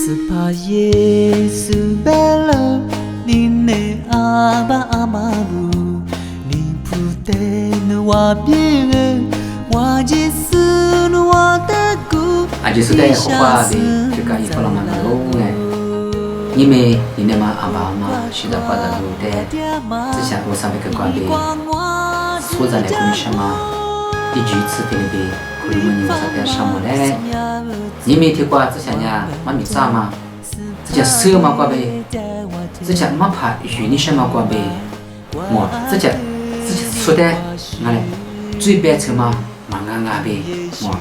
Sepa Yesu bela nine aba amabu ni pute no wa biere wa Yesu no wa taku Yesu dai khoa be chika I fola ma lo nge ni me ni ma aba ma shi da pa da lo de zhi xian bo sa be ke kwa be so za le kun sha ma di ju ci de be ku lu ni sa de sha mo le你没听过之前呀，妈咪啥嘛？之前手嘛过呗，之前妈怕鱼你什么过呗，我之前说的，俺嘞最白车嘛，嘛俺呗，我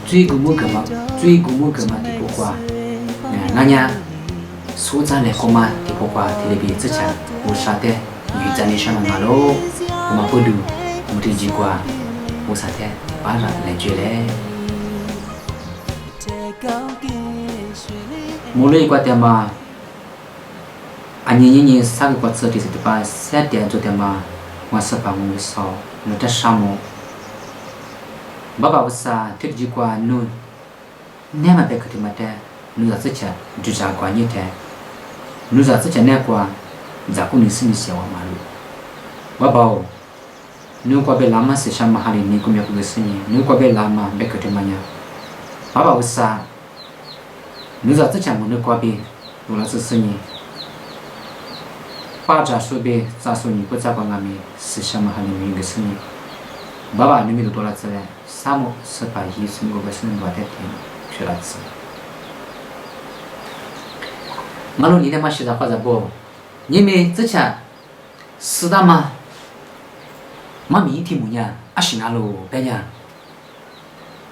最古木个嘛的不过，俺呀，说咱嘞个嘛的不过，的嘞比之前我啥的鱼咱嘞什么俺喽，我嘛不读，我的几过，我啥的把人来追嘞。mulai kwa tema anyi sang kwa tsa ti pa sa dia jo tema wa sa pa mu so no ta shamo baba wasa ti ji kwa nu ne ma be ka ti ma ta nu za cha ju ja kwa ni ta nu za cha ne kwa za ku ni si wa ma lu baba nu kwa be lama se shama hali ni ku me ku se ni nu kwa be lama be ka ti ma nya baba wasa你咋之前我那瓜边，有了是你，把这说呗，咋说你不咋管俺们是什么还能有个是你，爸爸你们都多了子嘞，3亩18亿是我个是多的天，学了子。俺老你他妈现在或者不，你们之前是的吗？妈咪听么呀？是俺老白呀，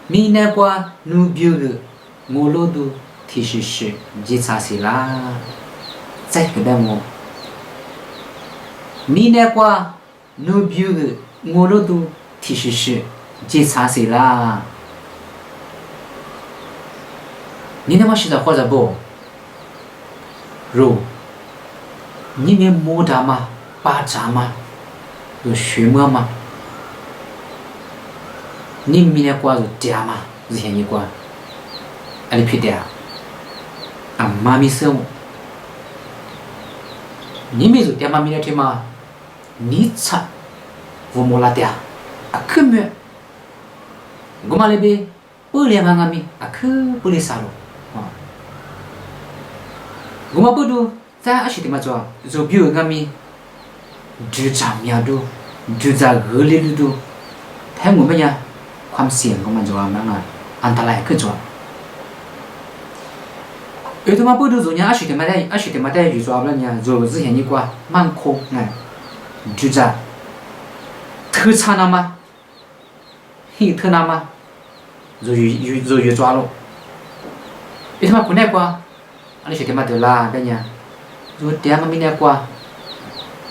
米那瓜努比个，我老都。其实是吉查西啦，在个的么？你那个努比个我老都其实是吉查西啦。你那么现在或者不？肉，你们摸着吗？巴扎吗？有血沫吗？你们那个有嗲吗？之前你个，阿里皮嗲。妈咪生我，你没做爹妈咪的天嘛？你擦，我没拉爹，可没，我妈那边不连妈咪，可不连啥了，我妈不都在阿些地方做比如俺咪，就长面都，就在恶劣的都，但我们呀，ความเสี่ยงของมันจะว่ามันอันตรายขึ้นจ้ะ有他妈不都做呢？阿许他妈的就抓不了呢，做之前你瓜蛮苦哎，就这特产了吗？嘿特那吗？就抓了。有他妈不那瓜，阿许他妈的啦，对呢？就点嘛没那瓜，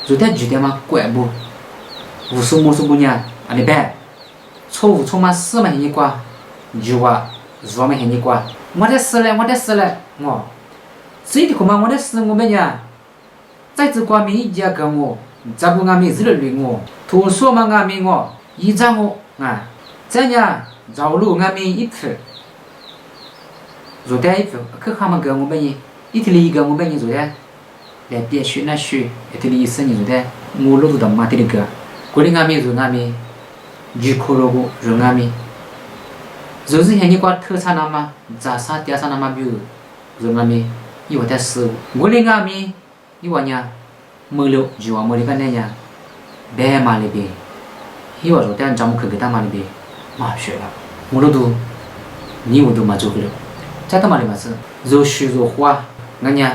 就点就点嘛怪不，无数不呢？阿里边，错嘛4嘛你瓜，就话2嘛你瓜。我的死了，我，谁的恐怕我的死我们呀？在这光明一家跟我，咋不俺们日了我？图说嘛俺们我，一张我啊，这样绕路俺们一次，昨天一次，可他们跟我们呢，一天里跟我们呢昨天，来别学那学，一天里一生呢昨天，我路都到马的个，过来俺们就俺们，就可了个，就俺们。就是现你瓜特产了吗？咋啥点啥那么比如，就俺们一会儿吃，我的俺们一晚呢，没了就话没得个那样，白嘛那边，一会儿说点咱们去给他嘛那边，嘛学了，我都你我都嘛做不了，再他妈的嘛是，肉水肉花，俺呢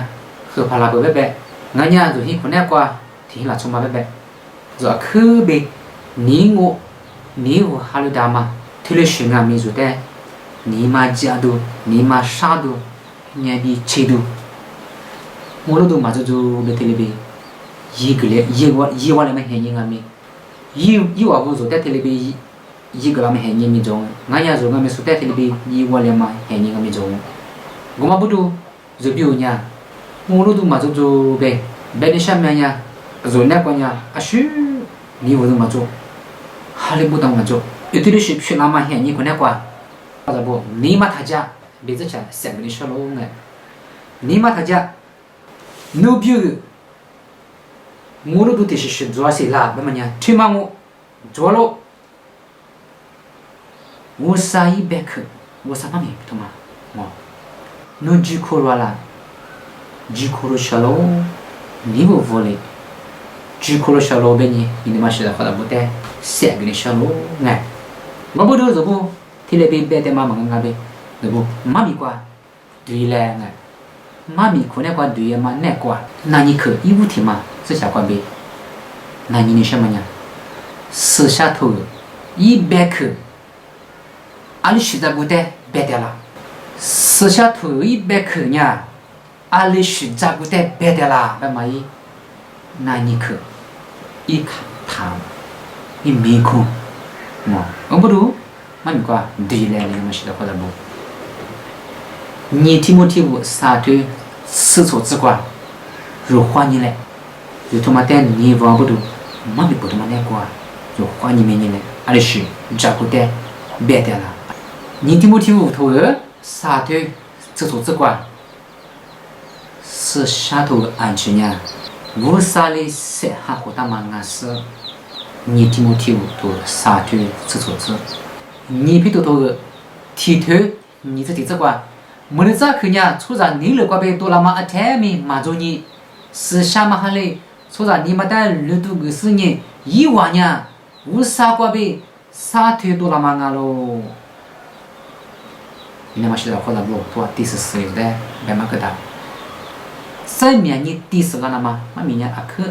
喝怕拉不白，俺呢就很困难瓜，天拉出嘛白，就可别你我哈鲁达嘛。特别是俺们做的，你妈家都，你妈啥都，你比吃都，我都嘛就别特别，一万来没现金俺们，一万我做的特别一个来没现金没中，俺家做俺们做的特别1万来嘛现金俺们中，我嘛不都就比如呢，我都嘛就别的上面呢，做那个呢，是你我都嘛做，哈里不当嘛做。有的是去那么现你可那瓜，或者不，你嘛他家别这钱3个的小路呢，你妈他家，no biu，我都得是做些啦，怎么样？推嘛我做了，我啥一百克，我啥嘛没不嘛，我，no 几口了啦，几口了小喽，你不服嘞？几口了小喽呗你妈是的，好的不得，三个的小喽，哎，我不都是不，提来别的妈妈那边，是不，妈咪瓜，对嘞哎。妈咪可能管对呀嘛，那管，那你可一五天嘛，这下管呗。那你什么呢？四下头100克，阿里实在不得别的啦。四下头100克呢，阿里实在不得别的啦，干嘛伊？那你可一看他，一没空，我不如，妈咪管对嘞，你们是的或者不？你提莫提我啥对四处之管，如花你嘞，有他妈的你忘不住，妈咪不他妈那管，如花你没你嘞，阿里是照顾的别的啦。你提莫提我头儿啥对四处之管，是下头安全呀，我啥嘞是还好大忙啊是，你提莫提我头啥对四处之，你比头头提头你这提之管。莫能咋去呢？出在你了，怪别多了嘛？天明马中你是啥嘛哈嘞？出在你们的路途个是呢？一万呢？无啥怪别啥腿多了嘛啊喽？你那么晓得或者不？多第四十的，别嘛个哒。上面你第四个了嘛？嘛明年阿克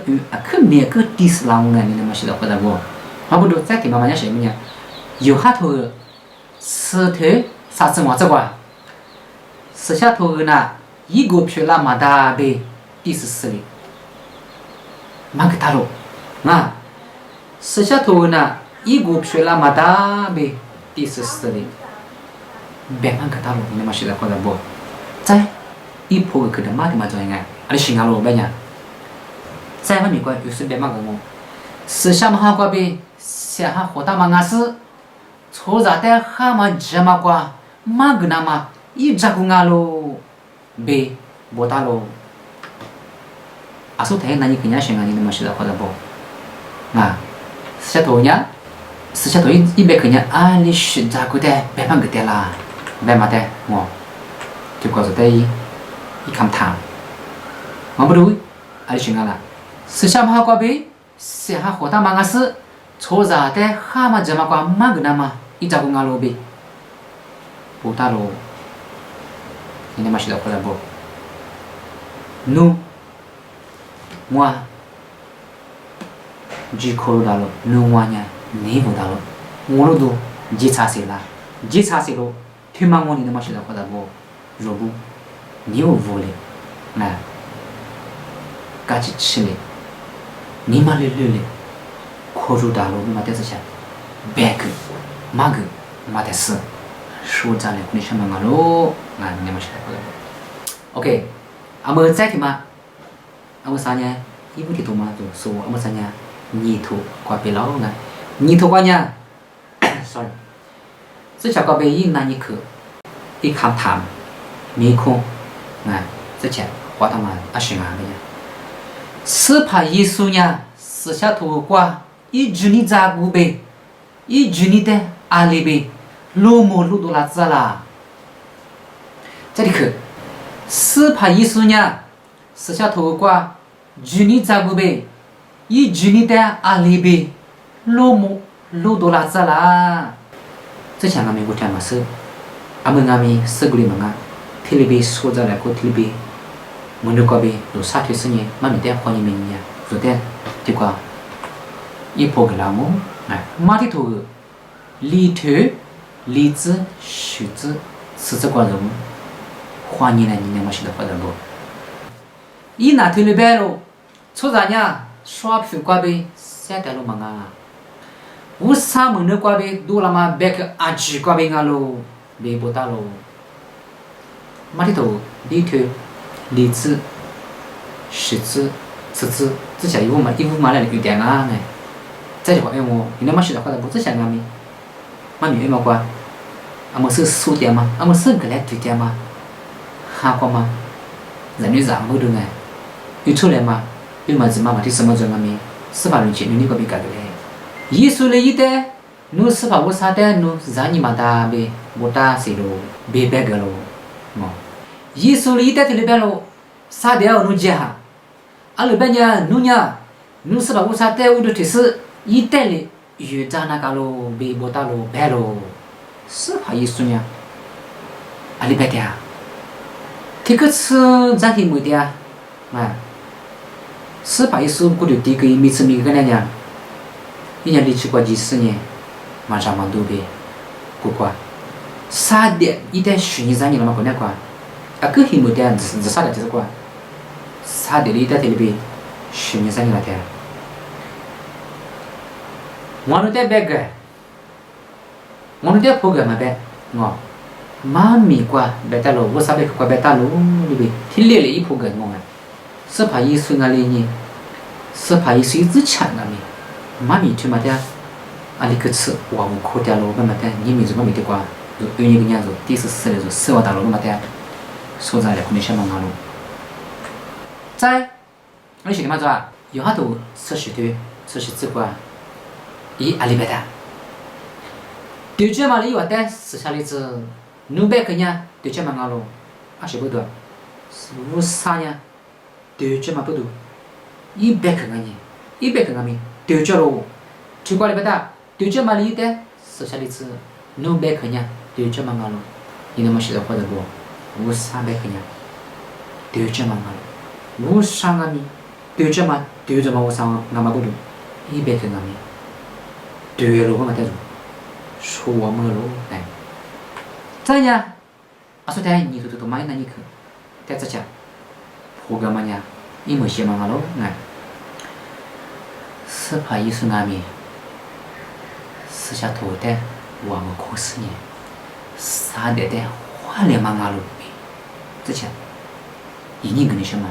哪个第四浪呢？你那么晓得或者不？啊不都再听妈妈讲什么呢？有哈头四腿啥子么子怪？四下头呢，一个票拉马达呗，第四十里，马个大路，啊，四下头呢，一个票拉马达呗，第四十里，别马个大路，你们晓得或者不？在一坡个的马的嘛做应该，阿里新加路别呢，在嘛美国有时别马个我，四下嘛哈个呗，下哈火大嘛阿是，错在的哈嘛这嘛个，马个那嘛。一扎古nga咯，be bota lo， asu teh nanya kenya shenga ni nama shida pada bo， nah， sejatuhnya， sejatuh ibe kenya ali shida kude bemang gede lah， bemang teh mo， juga sudah i kamtam， mau berdua ali shenga lah， sejam ha kwa be， seha kota mangas， choza teh hama jama kwa magna ma i jago ngalo be， bota lo。ini masih tak pada bo. Nu, moi, jikolo dalo, nu muanya, nevo dalo, muludo, jitsasi lah, jitsasi lo, timangoni ini masih tak pada bo, robu, nevo vole, nah, gaji chile, nimale lele, koru dalo, mate sesat, bag, mag, mate se. 说咱俩可能什么个咯，那你们晓得不？OK， 阿么再听嘛，阿么啥呢？一部提多嘛，就说阿么啥呢？泥土挂背牢呢，泥土挂呢 ，sorry， 这小挂背一拿你去，一看谈，没空，啊，之前花他妈阿是啊个呀，是怕艺术呢，是下头挂一句你咋不背，一句你的阿里背。路么路多拉子啦，这里去，是怕艺术呢，是下头挂，举你咋不呗？一举你的阿里呗，路么路多拉子啦，这像俺们国家嘛是，俺们是个里嘛啊，提里边说着来个提里边，我们这边有啥推事呢？俺们得欢迎明年，昨天这个一波个老母，哎，马里头里头。荔枝、柿子、柿子瓜肉，欢迎来你那么晓得或者不？一拿推里边喽，出啥呢？刷皮瓜呗，三条路嘛啊！我啥门的瓜呗，多了嘛，别个阿吉瓜呗啊喽，别不打喽。马里头里头荔枝、柿子、柿子，这下一屋嘛来有点啊呢。再就话我，你那么晓得或者不？这下俺们。嘛女嘛瓜，阿么是数点嘛，阿么是个来对点嘛，哈过嘛，人类让不动哎，有出来嘛？有么子嘛？的什么做嘛咪？司法人去你个别干的嘞？一说了一代，侬司法我啥代侬让你嘛打呗，我打谁喽？别别个喽，哦。一说了一代的里边喽，啥代侬接哈？啊里边呢，侬司法我啥代我都提示一代里有咋那个喽？别不打喽，别喽，司法一说呢，啊里边的啊。这个词咋听没的啊？啊，司法一说过了第个每次每个人讲，人家离去过几十年，马上忙多呗，不过啥的一旦虚拟3年了嘛，过年过，啊个很没的，是啥的就是过，啥的一旦这里边虚拟3年了的，我那在别个，我那在破个嘛别，我。妈咪瓜别打喽，我啥别瓜别打喽，对不对？天烈烈一破个我啊，是怕一岁那里呢，是怕一岁之前那里，妈咪去嘛的，啊里个吃我们苦的喽，嘛的，你们怎么没得瓜？就有一个年头，第14的时候，4万大喽嘛的，所在来可能先忙忙喽。在，你晓得嘛？做啊？有哈多吃许多，吃许多瓜，伊阿里别的，对住嘛里有的吃下来子。侬别个呢，对这么硬喽，还是不多，是啥呢？对这么不多，100个呢，100个呢，对这喽，就过来不打，对这么里的，是啥例子？侬别个呢，对这么硬喽，你那么写的或者不，我300个呢，对这么硬喽，我3个呢，对这么我3个，那么不多，100个呢，对了，我么带住，说我么喽，哎。再呢，啊说台你都买那你去，在这家，破个嘛呢，一毛钱嘛喽，哎，是怕一说俺们，私下头的，我们可是呢，啥的花了嘛俺喽，这家，一年跟你什么，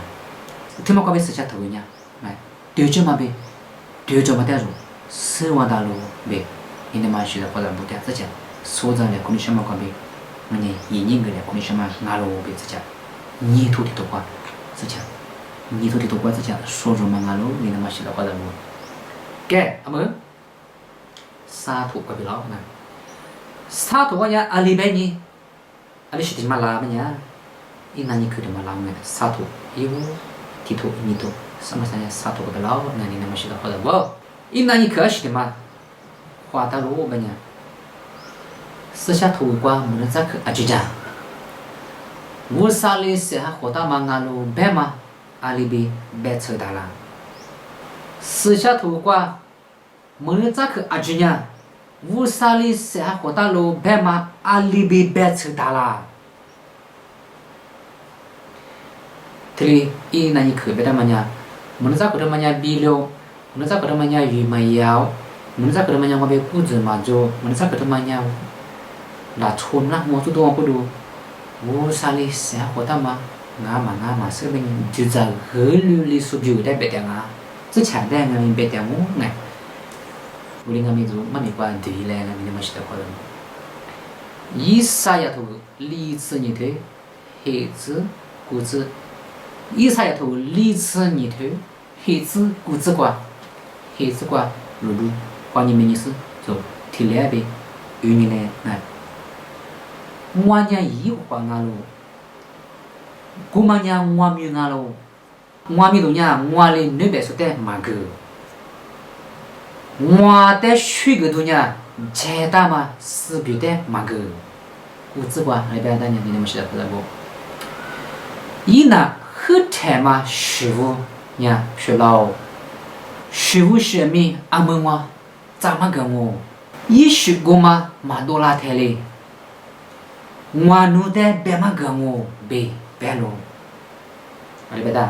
听嘛关于私下头呢，哎，对着嘛呗，对着嘛带住，4万大喽呗，你那嘛学的或者不带这家，所长的跟你什么关系？我呢，一年个嘞，可能什么俺老辈子讲，泥土的多瓜，是讲，泥土的多瓜是讲，说着嘛俺老你那么写的话的么？该阿么？沙土个别老呢？沙土个呢，阿里边呢，阿里是的嘛拉么呢？伊那你去的嘛拉么？沙土，有地土、泥土，什么啥呢？沙土个别老，那你那么写的话的不？伊那你去是的嘛？花大路么呢？私下头瓜没人咋去啊？就这样，我啥哩是还活到嘛俺路白嘛，阿里边白扯大了。私下头瓜没人咋去啊？就这样，我啥哩是还活到路白嘛，阿里边白扯大了。这里伊那你去别的嘛呢？没人咋去的嘛呢？比了，没人咋去的嘛呢？鱼没有，没人咋去的嘛呢？我被裤子嘛做，没人咋去的嘛呢？là thôn na mua chút đồ có đủ, mua sali sẽ có tâm mà ngã mà sẽ mình chưa giờ gửi lưu sụp dữ đây bị tiếng chứ chẳng đây người mình bị tiếng ngủ này, 우리 người 좀 많이 봐 뒤에 mình mà sẽ có được, 이 사야도 리츠니 돼, 해즈 구즈, 이 사야도 리츠니 돼, 해즈 구즈과, 해즈과 루루 관이면이스 저 딜레베 유니네 나 ngoan nhà ý của ngà lô, cô mang nhà ngoan miêu ngà lô, ngoan miêu nhà ngoan lên nơi bể số tè mà cứ, ngoan tè suy cái đồ nhà che ta mà sử biểu tè mà cứ, cô chỉ qua hai bé ta nhà mình mới sẽ được cái bộ, ý na hết thề mà sư phụ nhà sư phụ sư mi ăn mừng hoa, chả mang cái ngô, ý sư cô mà đô la thế này. Ngoan nu de be ma gango be belo ali beda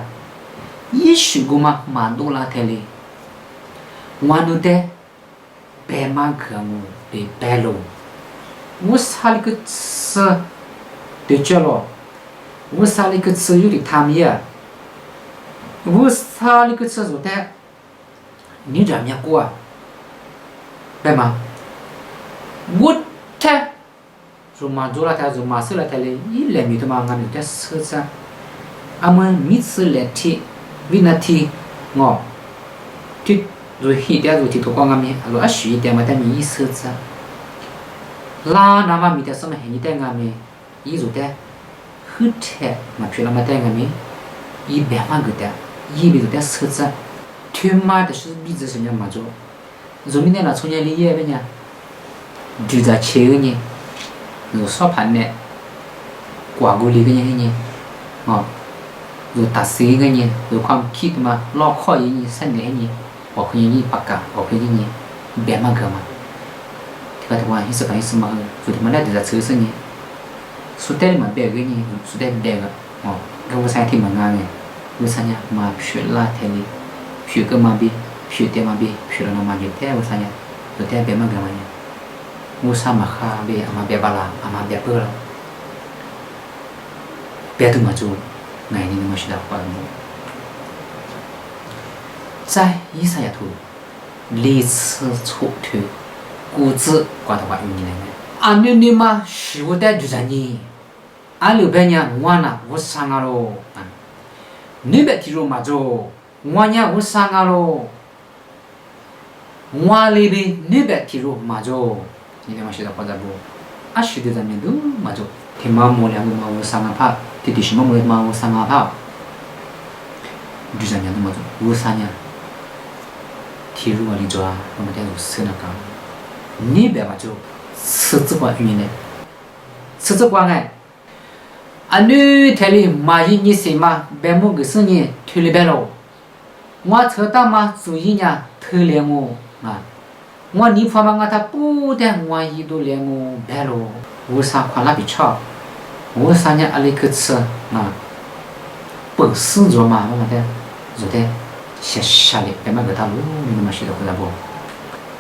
yishu guma mandula tele ngoan nu de be ma gango be belo musali ke tse de chalo musali ke tse yu di tamia musali ke tse zo de ni jam ya kwa be ma wood te rồi mà dù là theo dù mà xưa là theo lấy ý là mình thôi mà ngăn được cái sơ sa มิสเลทีวินาทีงอที่รู้เหตุการณ์รู้ที่ถูกต้องงามีรู้อาชีพแต่มาแต่มีอิสระ ลานามามีแต่สมัยนี้แต่งามีอีจุดแต่ฮึดแท้มาพิลามาแต่งามีอีแบบมันก็แต่อีบีจุดแต่สื่อจะทุ่มมาแต่是บี子什么嘛就就明天那从年里也边呀就在切个呢有少盘呢挂过里个呢哦有打死个呢有ความคิดมาลอกข้อยีนี่เส้นไหนนี่ออกยีนี่ปากกาออกยีนี่แบบมันก็มาที่ก็ถือว่าฮิสกันฮิสมาสุดที่มันได้จะซื้อสิ่งนี้สุดท้ายมันเบรกนี่สุดท้ายเบรกอ๋อก็ว่าใช้ที่มันงานเนี่ยว่าสัญญามาผิดละเท่านี้ผิดก็มาบีผิดเต็มมาบีผิดแล้วมาบีแต่ว่าสัญญาสุดท้ายเบรกมันก็มาเนี่ยว่าสามาข้าเบรกมาเบรกบาลามาเบรกเพื่อเราเบรกตัวมาจูไงนี่มันชิดาความรู้在一三呀图历次错图估值挂到外面来呢。俺们你嘛，是我带住着你，俺六百年我那我上啊喽，你别提着嘛着，我呢我上啊喽，我里边你别提着嘛着，你他妈晓得或者不？俺晓得咱们都嘛着，天妈莫两个嘛我上啊怕，弟弟什么莫嘛我上啊怕，住着年都嘛着，我上呢，提着我里着啊，我们在做事那个。你别嘛就吃这个鱼呢，吃这个哎，啊你台里马一你谁嘛，白木个是你推里边喽，我车大嘛注意呢推连我啊，我你婆嘛我他不得我一都连我白喽，我啥夸那比超，我啥呢阿里去吃啊，本事着嘛我们的，就得下里白嘛个他路你们晓得回来不？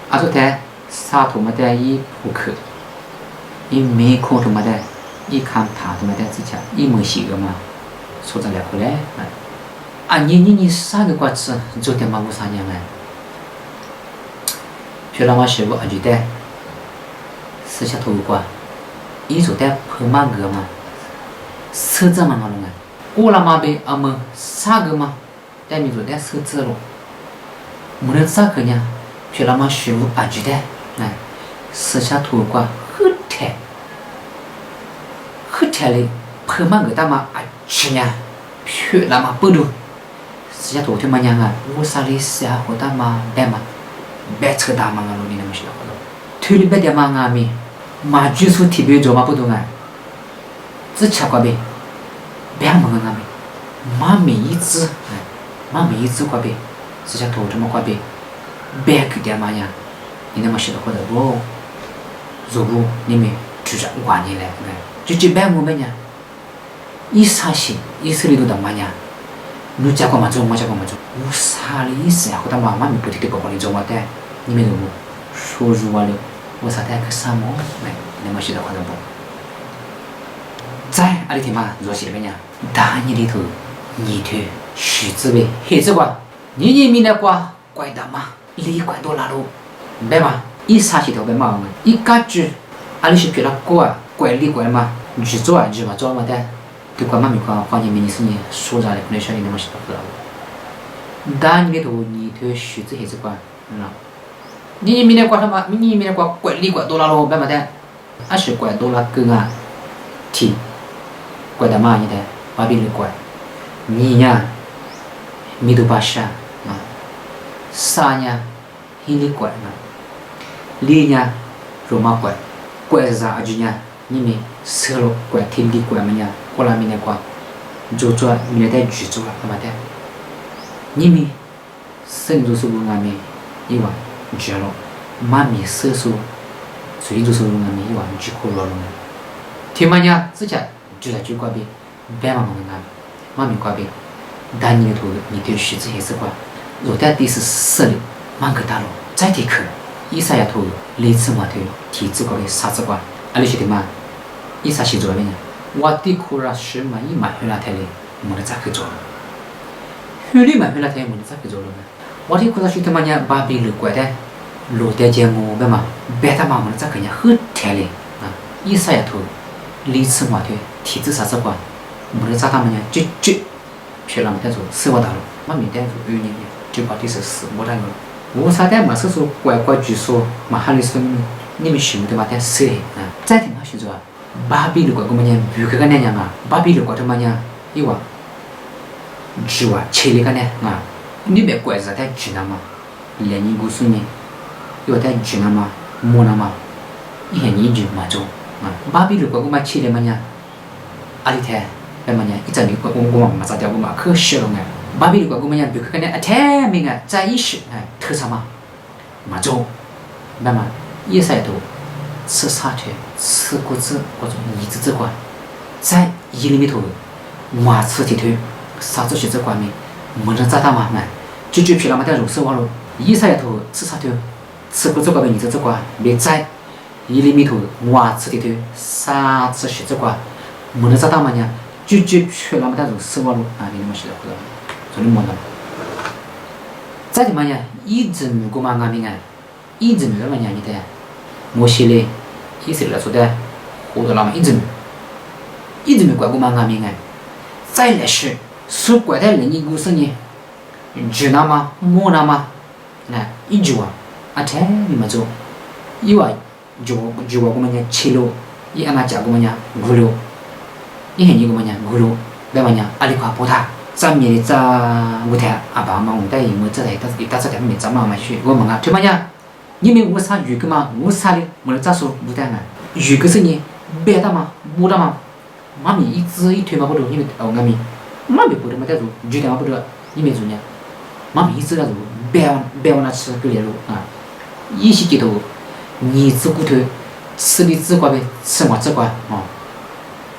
啊就得。沙土嘛的一扑克，一没空土嘛的，一看塔土嘛的之前，一没洗个嘛，说着来回来，啊你啥个瓜子，做点嘛无啥样哎，学了嘛师傅啊觉得，私下头瓜，一做的破嘛个嘛，车子嘛嘛弄哎，过了嘛呗啊么啥个嘛，但你做的车子咯，没得啥个呢，学了嘛师傅啊觉得。哎，私下头瓜很甜嘞，破嘛个大嘛啊吃呢，血那嘛不多，私下头他妈娘啊，我啥里下火大嘛白嘛，白车大嘛个路你那么晓得不？推里白点嘛啊咪，嘛就是特别做嘛不懂啊，只吃瓜呗，白嘛个啊咪，嘛没一只，哎，嘛没一只瓜呗，私下头他妈瓜呗，白个点嘛呀。你那么晓得或者不？如果你们就是管你来，就这边我们呢，一啥些，一手里头的嘛呢，你家干嘛做，我家干嘛做，我啥的意思呀？或者妈妈你不听的宝宝你做嘛的，你们如果说如果了，我啥的个啥么？你那么晓得或者不？在阿里天嘛做些个呢，大年里头，你头徐子呗，黑子瓜，你明的瓜，怪大嘛，离怪多拉路。白嘛，一啥起头白嘛个，一家具，阿里是别了过啊，怪里怪嘛，去做啊，去嘛做嘛的，对怪嘛咪怪，反正明年是你说着嘞，可能小你那么晓得不了。但你头你头徐子还是怪，你明年怪什么？你明年怪里怪多了咯，白嘛的，阿是怪多了更啊，提，怪的嘛你的，把别人怪，你呀，米都巴沙啊，啥呀？hình lý quậy mà lý nha rồi mà quậy ra ở dưới nha nhưng mình sơ lộ quậy thêm đi quậy mà nha qua là mình này qua cho mình đây chỉ cho mà thế nhưng mình sinh cho số người mình như vậy chỉ lộ mà mình sơ số所以就是我们一晚去哭了了天嘛呀之前就在去过边别嘛我们嘛没过边但你头你对实质还是过若在第14里曼克大陆再提克伊萨亚头类似嘛头体质过的啥子过阿里晓得嘛伊萨是做的呢我的苦啦是嘛伊嘛回来台里没得咋去做回来嘛回来台没得咋去做了呢我的苦啦是他妈呀把别人过的路的节目干嘛别他妈没得咋去呀很台里啊伊萨亚头类似嘛头体质啥子过没得咋他们呀就漂亮的做生活道路，妈咪带做2年就把这是死我那个，我啥带嘛是说乖乖据说嘛哈里说你们兄弟嘛带谁啊？再听下去做，巴比的乖乖么样，比个那样啊，巴比的乖他妈样，一话，只话切里个呢啊，你别怪是带只那嘛，连你故事呢，有带只那嘛，么那嘛，一天你就嘛做啊，巴比的乖乖嘛切里么样，阿里天。那么呢，一整年我嘛咋掉我嘛可笑了哎，巴比的乖乖么样，比个呢啊太明啊，在意识哎，特啥嘛，嘛做，那么一赛度吃沙腿，吃果子或者一直这块，在1厘米头，马吃铁腿，啥子学这块面，没人咋打嘛哎，就皮那么点肉丝完了，一赛头吃沙腿，吃果子块面一直这块，没在1厘米头，马吃铁腿，啥子学这块，没人咋打嘛呢？就皮那么点肉丝完了啊，你们晓得不？从你摸到。再怎么样，一直没过嘛俺们哎，一直没那么样你的。我写的，意思来说的，活到那么一直没怪过嘛俺们哎。再来是说怪的人家故事呢，只那么摸那么，哎，一句话，啊这你们做，一话就我们讲7路，一俺那讲我们讲5路。你看你个么样，我路，别么样，阿里块葡萄，咱面的咱舞台，阿爸妈我带伊么这台，但是他们咱妈妈去，我问啊，对么样？你们我啥鱼个嘛？我啥的，我咋说舞台嘛？鱼个是你，别的嘛，不的嘛，妈咪一直一推嘛不着，你们哦俺咪，妈咪不着嘛带住，鱼的嘛不着，你们做呢？妈咪一直在做，别往那吃不连路啊，一些街头，你吃骨头，吃的只瓜呗，吃我只瓜啊，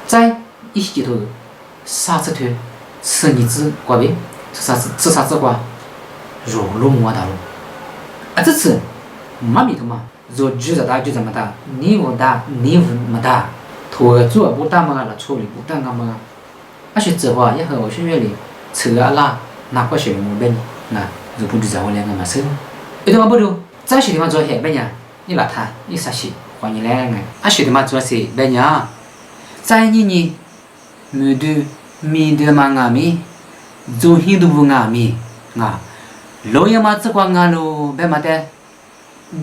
在。一些街头，啥子腿，吃你子瓜呗，吃啥子瓜，肉摸到了。啊，这次妈咪头嘛，肉就打就这么打，你我打，你没打，头做不打嘛，那处理不打嘛。而且这话也和我学学的，车啊拉，哪个学我呗？那就不知道我2个嘛事。有的嘛不着，再学的嘛做些呗呀，你邋遢，你啥事？欢迎来个，啊学的嘛做些呗呀，再你。米的嘛俺们，做很多不俺们啊，老爷嘛只管俺喽，别嘛的，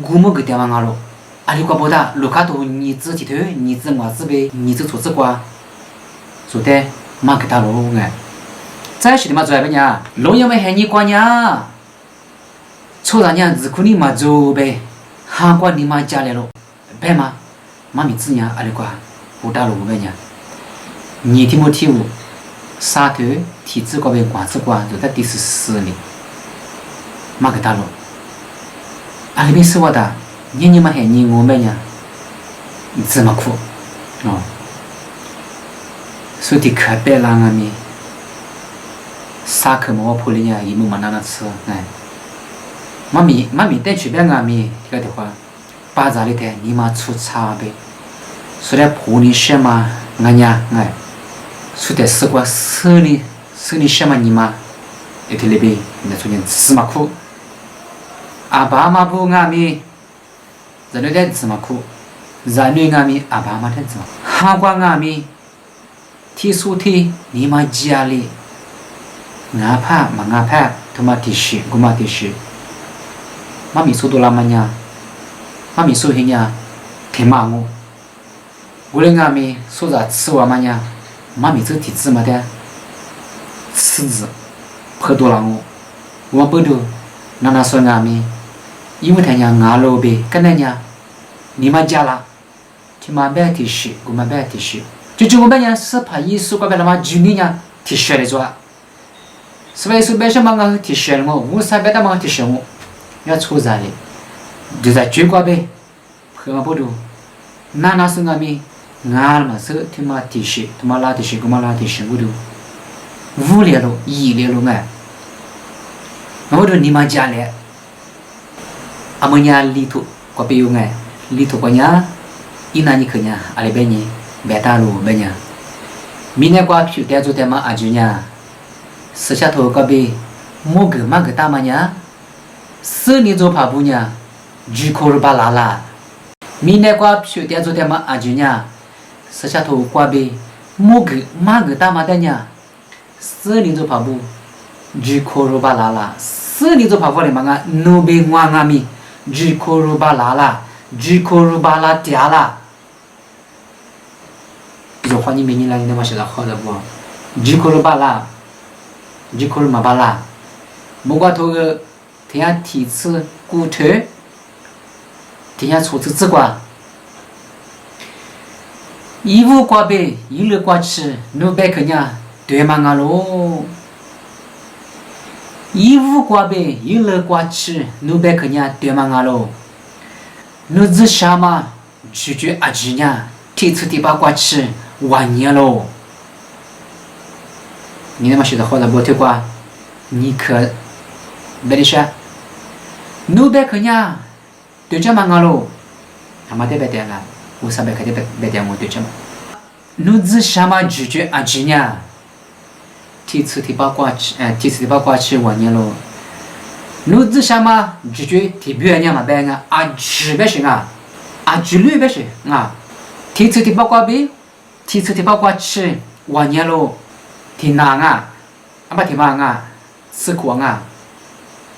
我们个地方俺喽，阿里瓜不大，路卡头你自己头，你自我自呗，你自做自瓜，说的嘛给他喽哎，再说的嘛做啥呀？老爷嘛喊你管呀，错啥呀？只可你嘛做呗，韩国你嘛家来喽，别嘛，妈咪子呀阿里瓜不大喽呗呀。你听没听过？沙头体质高边管子管就在第14里，马个大路，阿里边是我的，你们还你我们呀，这么苦，哦，所以可别让俺们，沙克么我破里呀，一木嘛那吃，哎，妈咪带去别俺们这个的话，巴扎里头你妈出差呗，说的破里什么，俺呀哎。说的是个手里什么你嘛？一天里边那出现芝麻苦，阿爸妈不俺们，人类的芝麻苦，人类俺们阿爸妈的芝麻，韩国俺们，提出的你嘛家里，俺怕嘛俺怕，他妈提示，我嘛提示，妈咪说多了嘛呀，妈咪说些呀，挺骂我，我的俺们说啥吃完嘛呀？妈咪这体质嘛的，吃子喝多了我不都，那说俺们，因为他家俺老辈跟人家，你们家啦，就嘛别提示，我嘛别提示，就我们家是怕艺术过来了嘛，就你家提示来做，是吧？是别什么我提示了我啥别的嘛提示我，要错啥的，就在追过呗，喝嘛不都，那是俺们。俺嘛是他妈提示，他妈拉提示，我嘛拉提示，我都5年了1年了哎，我都你妈家来，阿么家里头过别用哎，里头过年，一拿你去年阿里边年别大路边年，明年过去带走带嘛阿舅年，私下头过别，么个大嘛年，4年做爬步年，就考了把拉拉，明年过去带走带嘛阿舅年。私下头瓜呗，么个大嘛的呢四年做跑步，举口如巴拉拉，四年做跑步的嘛个，努比我阿咪，举口如巴拉拉，举口如巴拉嗲啦。就欢迎明年来你那么写的好的不？举口如巴拉，举口如嘛巴拉，莫怪头个，听下提词骨头，听下初次字瓜。一无挂背，一日挂吃，努白肯呀，对嘛个喽。一无挂背，一日挂吃，努白肯呀，对嘛个喽。努子啥嘛，拒绝阿吉呀，提次第八挂吃，晚年喽。你他妈写的好的不对瓜，你可别的说，努白肯呀，对着嘛个喽，他妈得白点个。我上班肯定白点我对着嘛。奴子什么拒绝阿吉呢？提次第八卦去晚年喽。奴子什么拒绝提别人嘛白啊？阿吉白行啊？阿吉绿白行啊？提次第八卦呗？提次第八卦去晚年喽。提哪啊？阿不提嘛啊？吃苦啊？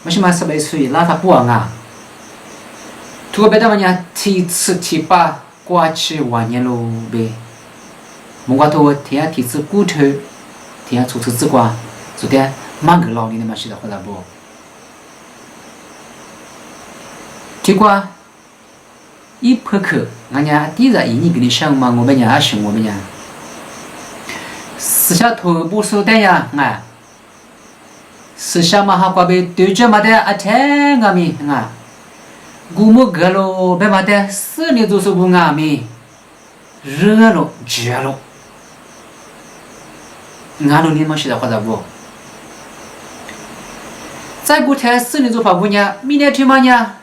为什么18岁拉他不啊？图个别的嘛呢？提次第八。过去晚年喽呗，莫怪头天下提次骨头，天下初次之瓜，昨天蛮个老年的嘛写的好了不？结果一破口，俺家第一日一年给你想嘛，我们家也想我们家，私下头部手单呀，俺，私下嘛哈瓜呗，对着嘛的阿天阿咪俺。古木格喽，别嘛的4年就是不阿咪，热喽，热喽。俺喽，你们写的话咋不？再过天4年做跑步呢，明年去嘛呢？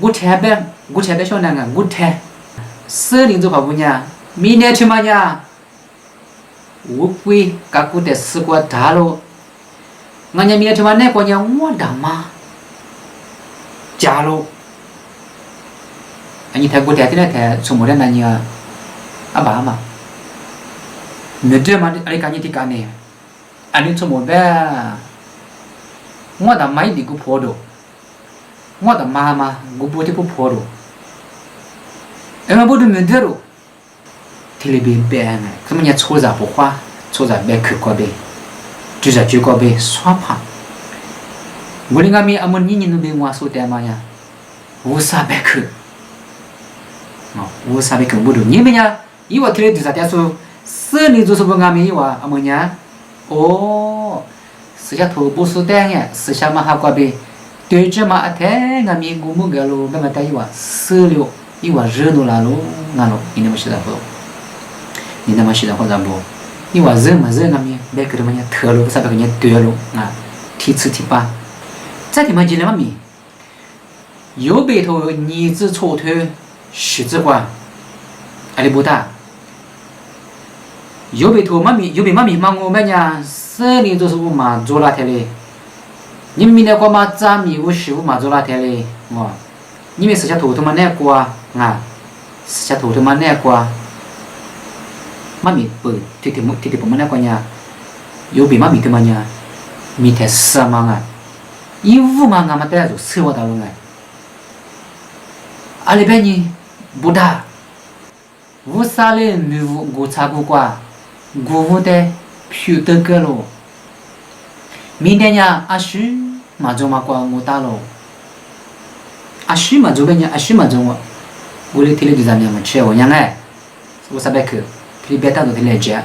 过天别小那个，过天4年做跑步呢，明年去嘛呢？我贵，噶过得4个大喽。俺家明年去嘛那个呢，我的妈！假喽，你太过天天太从没得那你啊，阿爸嘛，你这嘛阿里干你的干呢，阿你从没得，我的妈一点个破đồ，我的妈妈我不得不破đồ，哎嘛不得没得喽，天里边白呢，怎么人搓着不花，搓着白口过呗，就过呗耍胖。我哩阿咪阿么年年都被我说的嘛呀，无啥白口，无啥白口不多。你们呀，以我听的第三天说4年就是不阿咪哇阿么呀，哦，私下头不说的呀，私下嘛哈过呗，对着嘛阿天阿咪我们个喽，别嘛带伊哇4六，伊哇热闹啦喽，俺喽，你那么晓得不？你那么晓得或者不？伊哇热嘛热阿咪，白口的嘛呀特喽，啥白口人对喽啊，提次提八。再听嘛进来嘛咪，右背头儿子搓头十字瓜，阿里不大。右背头嘛咪，右边嘛咪嘛我们家4年就是我嘛做那天嘞，你们明天过嘛咱咪我15嘛做那天嘞，我，你们私下头头嘛那过啊，私下头头嘛那过啊，嘛咪不，提不嘛那过呀，右边嘛咪的嘛呀，咪太死嘛啊。一五嘛，俺们带着生活道路来。阿里边呢，不大。无啥嘞，没无我查过瓜，我的皮得个喽。明天呢，阿叔嘛做嘛瓜我打喽。阿叔嘛做边呢？阿叔嘛做我哩听了就咱们吃我娘哎，我啥白去，听别当都听来接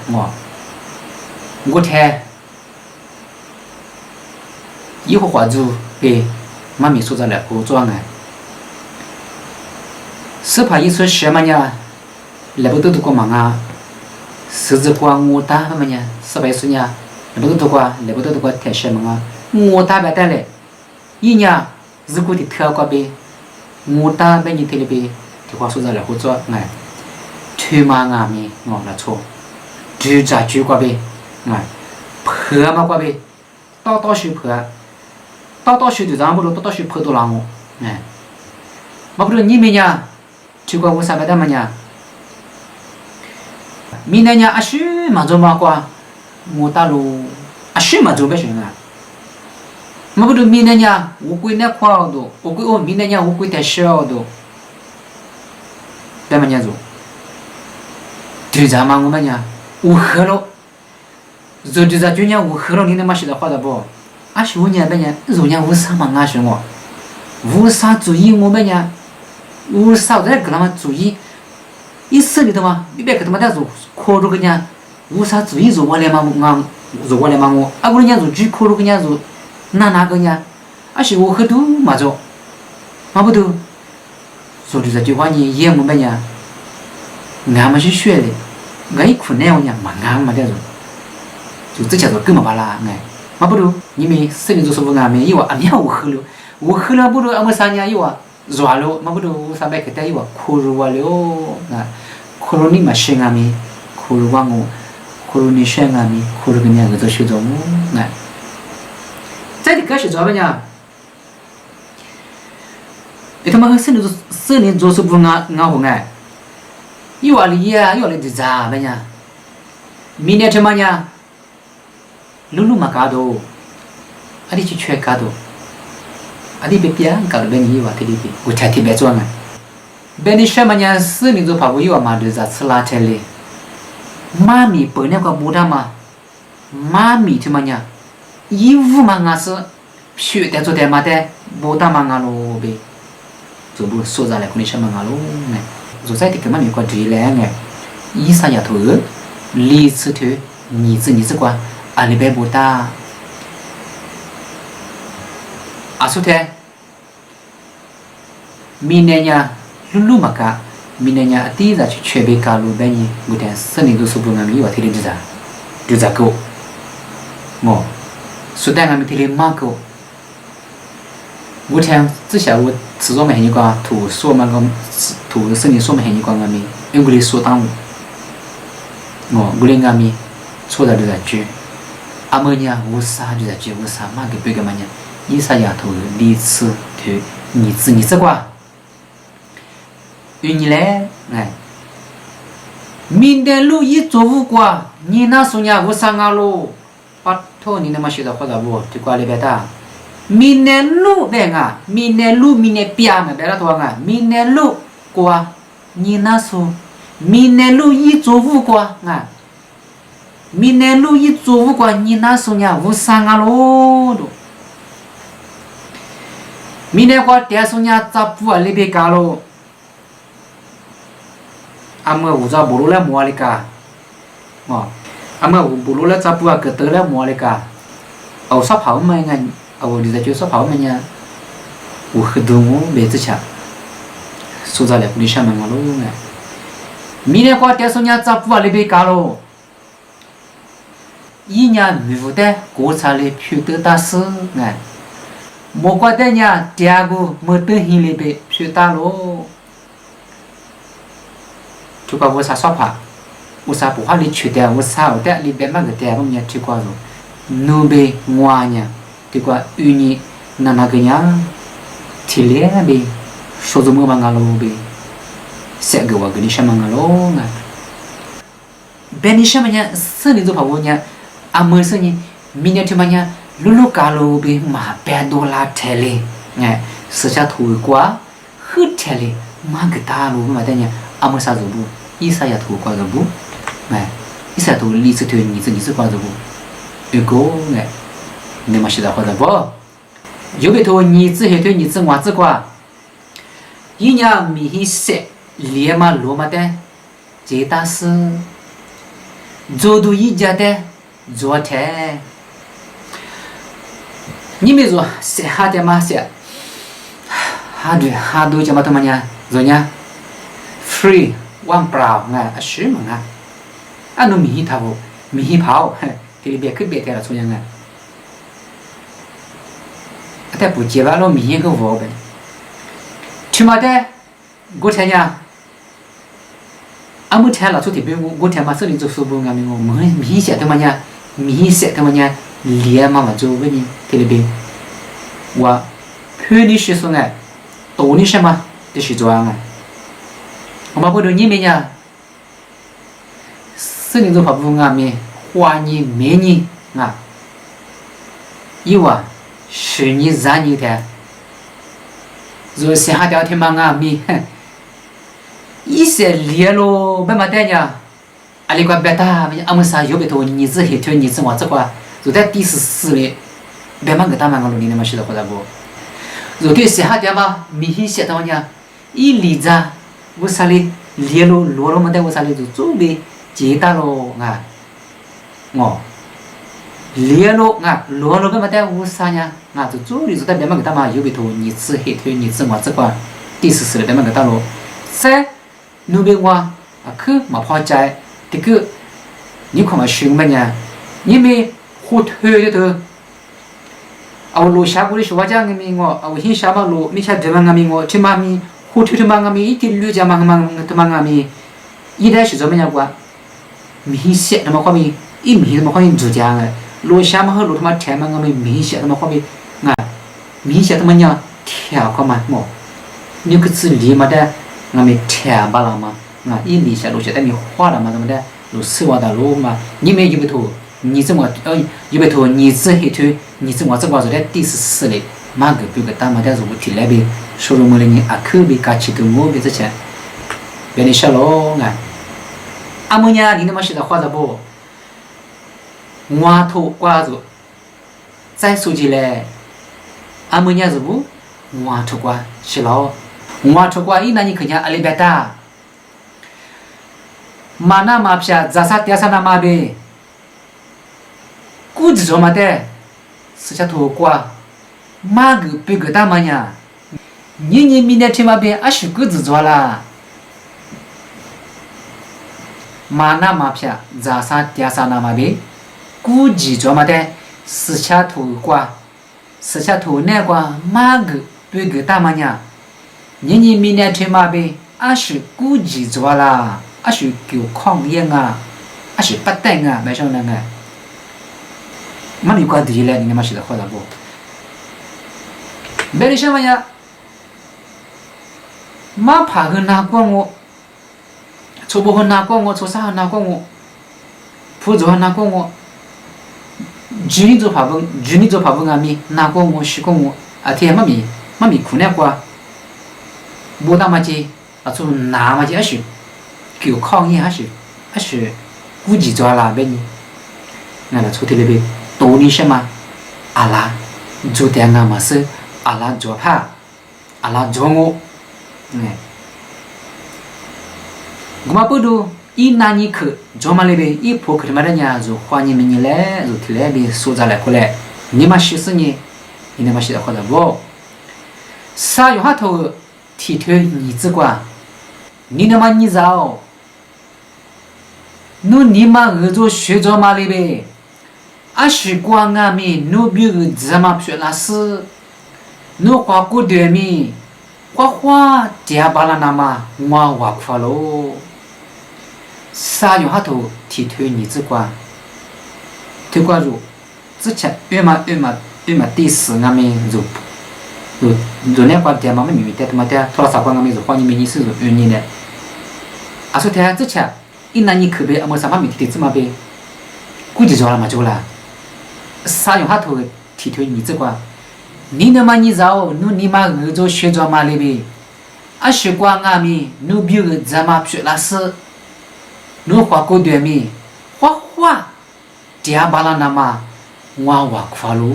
我听。一会儿就被妈咪说着来我做爱，是怕一说什么呢？来不都过忙啊？是指过我打什么呢？18岁呢？来不都过太什么啊？我打白带来，一年如果的特过呗，我打白你特里呗，的话说着来我做爱，推嘛啊咪我那错，就咋就过呗，破嘛过呗，到手破。到手就咱不着，到手破多浪我，嘛不着你们呀，就怪我啥白的嘛呀？明年呀阿叔嘛做嘛瓜，莫大路啊，什么做不行啊？么不都明年呀，我归那块都，我归明年呀，我归在小都，怎么样做？就这嘛，我们呀，我喝了，就这就讲我喝了，你他妈写的话的不？啊，是我年本年，肉年我啥嘛俺是我，我啥注意我们呀？我啥在给他们注意？一生里头嘛，你别给他们在做，考虑个呢，我啥注意做我来嘛俺，做我来嘛我，啊，我人家做只考虑个呢做，哪个呢？啊，是我喝多嘛做，嘛不都？说的这句话呢，也我们呀，俺们是学的，俺一困难我呢，嘛俺们在做，就这叫做根本巴拉哎。嘛不如你们生里做什么俺们，以为俺们我喝了不如俺们三年以为热了，嘛不如三百克带以为苦热了啊，苦热你嘛生俺们，苦热我，苦热你生俺们，苦热个年个做学做么啊？再的开始做吧呢？他妈生里做什么俺红哎？以为哩呀，以为哩的咋吧呢？明年什么呢？lulu makado adi ci chue kado adi be pian kalau beni wa tadi be utati be zuangan beni shamanya sini zo pabu yiwa ma de za tsla tele mami pone kwa budama mami timanya yiwu manga se pyu de zo de ma de budama ngalo be zo bu so za le kuni shamanga lo ne zo sai ti ke mami kwa dri le nge yi sa ya thu li tsu thu ni zi kwa ali be buta asute minenya lulu maka minenya ati za chebe kalu beni buta sani do subu ngami wa tiri diza diza ko mo sudan ngami tiri mako buta zhi xiao wo zi zuo me hen yi gua tu suo ma gong tu sani suo me hen yi gua ngami nguli suo dang mo nguli ngami suo da diza ju amanya usaha juga je usaha ma ke bega manya isa ya to li ci de ni zi kwa uni le ngai min de lu yi zo wu kwa ni na su nya usaha ngalo pat to ni na ma shi da kwa da bo ti kwa le beta min ne lu be nga min ne lu min ne pia ma be la to nga min ne lu kwa ni na su min ne lu yi zo wu kwa nga明年路一做不过你那时候无三个咯都，明年我爹说伢咋不啊那边干咯？阿么我咋不路来摸哩个？哦，阿么我不路来咋不啊个得来摸哩个？哦，烧跑嘛个，哦，你在就烧跑嘛呢？我很多我没子吃，说咋来不离上面个咯个？明年我爹说伢咋不啊那边干咯？一年没负担，国产的票得大事哎，莫怪的呢，第二个没得心里边票大咯，就讲我啥说法，我啥不好里去的，我啥的里边那个的，我们也去过了，努呗我呢，就讲有你那个呢，体力那边，说怎么办个咯呗，这个我跟你什么个咯啊，别你什么呢，生理做跑我呢。阿么是呢？明年他妈呢？路路卡路比马百多拉车嘞，哎，私下偷瓜，喝车嘞，马个大路嘛的呢？阿么啥做不？一啥也偷瓜做不？哎，一啥偷李子偷你子瓜做不？一个哎，你妈是咋话的不？有别偷你子黑偷你子娃子瓜，一年米些连嘛罗嘛的，这大事，做都一家的。昨天，你没做，是哈的吗？是，哈多怎么他妈呢？昨天 ，free 忘不了啊，是嘛啊？啊，侬米他不米跑，这里别去别的了，出样啊？但不接完了米个我呗，去嘛的，过天呀。阿么天了，昨天我天嘛，这里做手工啊，我米些他妈呢？米些他妈呢？连嘛嘛做问你，这里边，我陪你学生哎，多你什么？这是做啊？我们不如你们呀，是你做跑步啊？咪花年每年啊，有啊10年20年的，若是下条天嘛啊咪，一些连咯，别嘛带呀，阿里个别大，阿们啥有别头，你子黑头，你子我这个，就在第14嘞，别嘛个大嘛个路你那么晓得或者不？若对下条嘛，明显晓得么呀？一离着，我啥嘞？连咯，罗了么带我啥嘞？就做呗，接大咯啊，哦。连咯啊，罗了别么带我啥呀？啊，就做的就在别么个大嘛有别头，你子黑头，你子我这个，第14嘞别么个大咯，在。努别话啊，去嘛พอใจ这个你看嘛凶么呀？你没火腿的头，啊，路下过的说话讲个咪我，啊，我先下嘛路，没下对嘛个咪我，这嘛咪火腿的嘛个咪，一点绿家嘛的嘛个咪，一来是怎么样过？明显他妈话咪，一明他妈话咪主讲个，路下嘛和路他妈天嘛个咪，明显他妈话咪啊，明显他妈样跳个嘛我，你个字里嘛的。我们贴巴了嘛，啊，一理下路现在你画了嘛，怎么的？路丝袜的路嘛，你没有不头，你怎么有不头？你自黑头，你怎么这个是在第14嘞？马个别个大嘛的是不提来呗，收入么嘞？你阿可别干起个我别这钱，别你小喽啊！阿么呀，你那么写的画的不？我头挂住，再说起来，阿么呀是不？我头挂是喽。我出国一那你肯定阿里别大，mana mapsha jasa tiasa nama be，估计做嘛的，是下头过，马个别个大嘛呀，年明年天嘛边阿许估计做啦，mana mapsha jasa tiasa nama be，估计做嘛的，是下头过，是下头那个马个别个大嘛呀。年明年天嘛呗，阿是估计做啦，阿是叫抗烟啊，阿是不等啊，没上那个。嘛你管对了，你嘛晓得好了不？别的什么呀？嘛怕个哪管我，初步和哪管我，初三和哪管我，初中和哪管我，中年做怕不，中年做怕不阿咪，哪管我，谁管我？啊天嘛咪苦那瓜。不大嘛子，啊，做哪嘛子还是叫抗议还是估计做啦呗你，那了出去那边多你什么？阿拉做点啊嘛是阿拉做怕，阿拉做我，我嘛不多，一拿你去做嘛那边一破去他妈的呀，就欢迎你来，就提来边说着来过来，你嘛许是你那么写的好的不？啥用下头？提头你只管，你他妈你找，你妈儿做学着嘛哩呗，啊学光啊咪，比如怎么学那是，画过对咪，画第巴拉那嘛，我画快喽，啥用下头提头你只管，推关注，之前越嘛第4啊咪就。就那块地嘛，没米的，他妈的，拖了啥光，我们是花你们是用你的。啊，说他之前，一拿你口碑，我们啥嘛米的这么呗，估计做了嘛做了。啥用下头提头你这个，你那么你找，你妈儿做学着嘛哩呗，啊学光啊咪，比如怎么学那是，画过对咪，画，第二把那那嘛，我画快喽，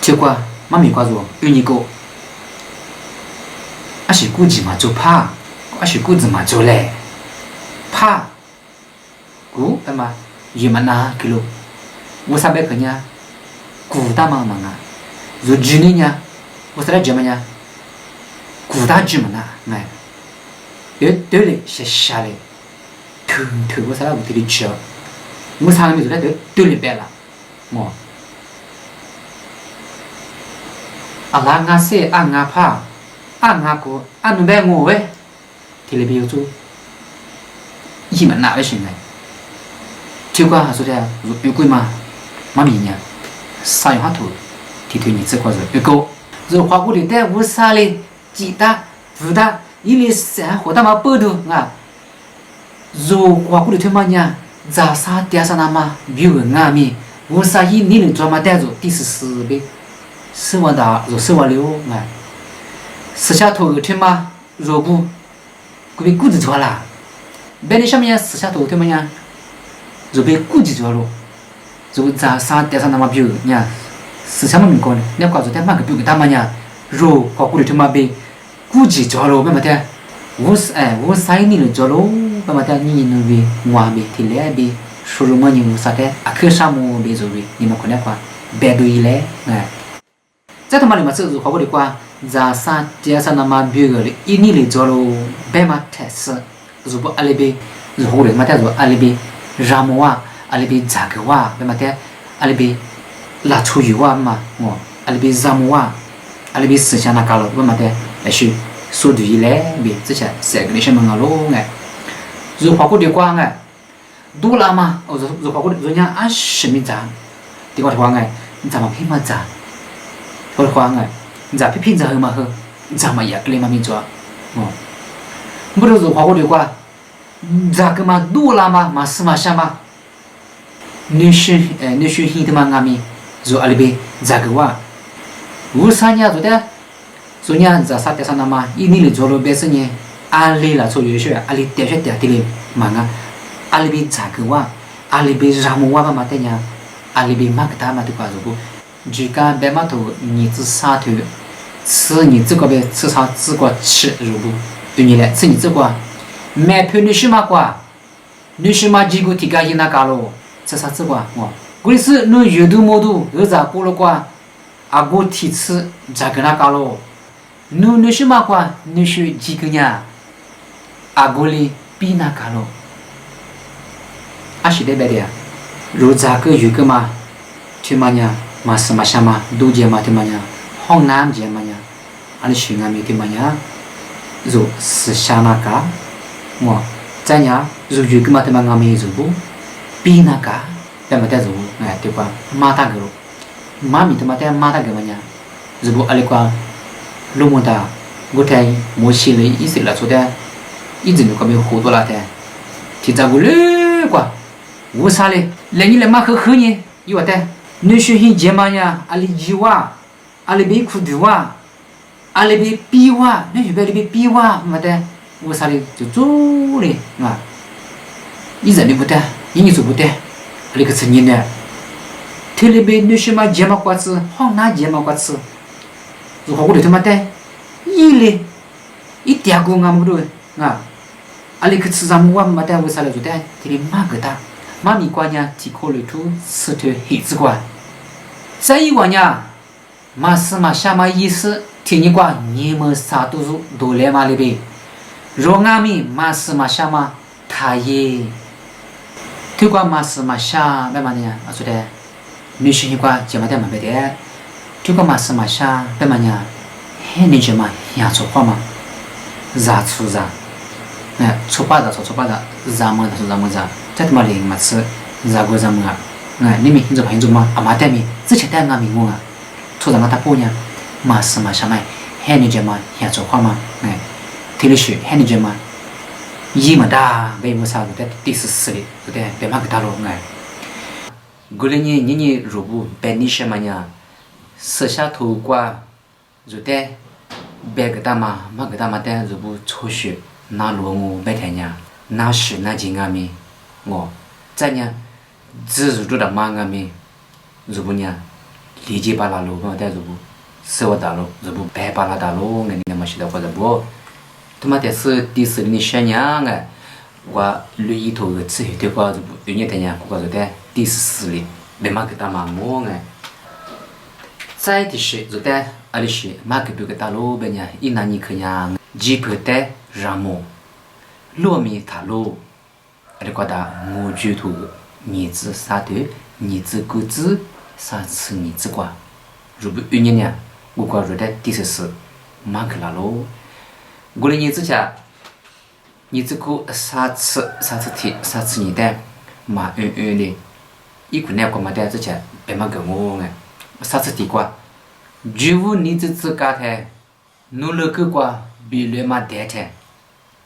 结果。妈咪挂住，有你个，阿是估计嘛做怕，阿是估计嘛做嘞，怕，估什么？有嘛那个咯？我啥别个呢？估大嘛嘛啊，做几年呢？我啥来做嘛呢？估大做嘛那，哎，对嘞，下嘞，头我啥来不得的吃，我啥没做来对嘞别了，我。阿拉ngã xe à ngã pha à ngã cô à nó bé ngồi ấy thì lấy biểu chú gì mà nã với chuyện này chưa qua số đây rồi yêu quý mà mình nhá sai hóa thủ thì thôi nhỉ sẽ qua rồi yêu cô rồi khóa cô đến đây vô xa lên chị ta vừa ta ý lý sẽ của ta mà bơ được à rồi khóa cô đến thôi mà nhá 咋啥点啥那么比我阿咪，我啥一你能做嘛带着第14呗，生活大就生活流哎，私下头个天嘛，若不，可被顾及住啦，别的上面私下头天嘛呀，就被顾及住了，就咋啥点啥那么比我呀，私下嘛没讲，你挂住点嘛个比我大嘛呀，若靠顾虑天嘛被顾及住了，别么的。我啥你能做喽？爸妈的你能为我呗，提来呗，说什么你我啥的，啊，可啥么别做呗，你们看那块，别对嘞，哎，在他妈里面这是好过的话，咋啥第啥那么别个的，一你来做喽，别嘛太死，如果阿里边，如果的嘛的说阿里边，让么哇，阿里边咋个哇，别嘛的，阿里边拉出去哇嘛，哦，阿里边让么哇，阿里边思想那搞了，别嘛的来去。说对嘞，别之前三个那些么个喽哎，如花过的光哎，多了嘛，如花过的人家按什么涨，的话的话哎，你怎么拼嘛涨？或者话哎，你咋拼咋好嘛好，你怎么也个里嘛没做哦，不是如花过的话，咋个嘛多了嘛是嘛啥嘛，女婿黑的嘛阿咪，如阿里边咋个话，我啥年做的？所以呢，在啥地方那么，一年里做了别是呢，阿里啦做有些，阿里点些点的嘞，嘛个，阿里比咋个哇，阿里比什么哇嘛的呢？阿里比嘛个大嘛的话，如果，就讲别嘛头，你只啥头，吃你这个呗，吃啥这个吃，如果对你来，吃你这个，买票你什么瓜，你什么几个提高一那个咯，吃啥这个哦，可是你有多么多，有咋过了瓜，阿个提吃咋个那个咯？你是嘛瓜？你是几个呀？阿哥哩比那个咯？阿是得别的，如咋个有个嘛？听嘛呀？嘛什么什么？都接嘛听嘛呀？ห้องน้ำ接嘛呀？阿里学俺们听嘛呀？如是下那个？我在呀？如有个嘛听嘛俺们如不比那个？别么得如哎对吧？马达个咯？马咪听嘛得马达个嘛呀？如不阿里瓜？路么大，我睇我心里意识了，说的，一直就搞没好多了的，提早过来过，我啥嘞？来你来马喝呢？有的，你学很简单呀，阿里一哇，阿里别苦的哇，阿里别比哇，你学别里别比哇，么的，我啥嘞就做嘞啊，一直你不得，你做不得，阿里个成年的，特别你学嘛简单瓜子，好难简单瓜子。如果我对他妈的，一嘞，一点过俺们不对啊，阿里去吃啥么我妈的我啥来做的，这里马个大，妈咪瓜呢，提考虑出吃头黑子瓜，再一个呢，马是嘛下嘛意思，听你瓜你们啥都是都来嘛里边，若俺们马是嘛下嘛，他也，推瓜马是嘛下干嘛呢？我说的，女生一瓜怎么的嘛别的。这个嘛是嘛下，别嘛呢？嘿，你就嘛养出花嘛，咋出咋？哎，出花咋出出花咋？咋么咋出咋么咋？这他妈零嘛吃，咋个咋么啊？哎，你们你做朋友嘛？阿妈带咪，之前带俺咪我啊，出咋个大波呢？嘛是嘛下嘛？嘿，你就嘛养出花嘛？哎，听你说，嘿，你就嘛，一么大，为么啥子的第14哩？对不对？别嘛个大路哎。过来你如果白你什么呢？私下头瓜，就得别个大嘛，嘛个大嘛的，如果抽血拿罗我白天呀，拿血拿金阿咪，我再呢，只是做的嘛阿咪，如果呢，理解巴拉路嘛的如果，生活大路，如果白巴拉大路，俺你们晓得或者不？他妈的是第4年小娘哎，我旅一头个吃一头瓜，如果有年的呢，我说的第14年，别嘛个大嘛我哎。再的是，就在阿里是马克比个大路边呀，一拿你可样，吉普的让么，糯米塔路，阿里觉得我就图儿子啥的，儿子狗子啥吃儿子瓜，如果有年呢，我觉着的第14马克拉路，我的儿子家，儿子狗啥吃的，啥吃你的，嘛的，一个那个嘛的之前别嘛跟我哎。啥子地瓜？如果你自家的，努了个瓜，比了嘛得的，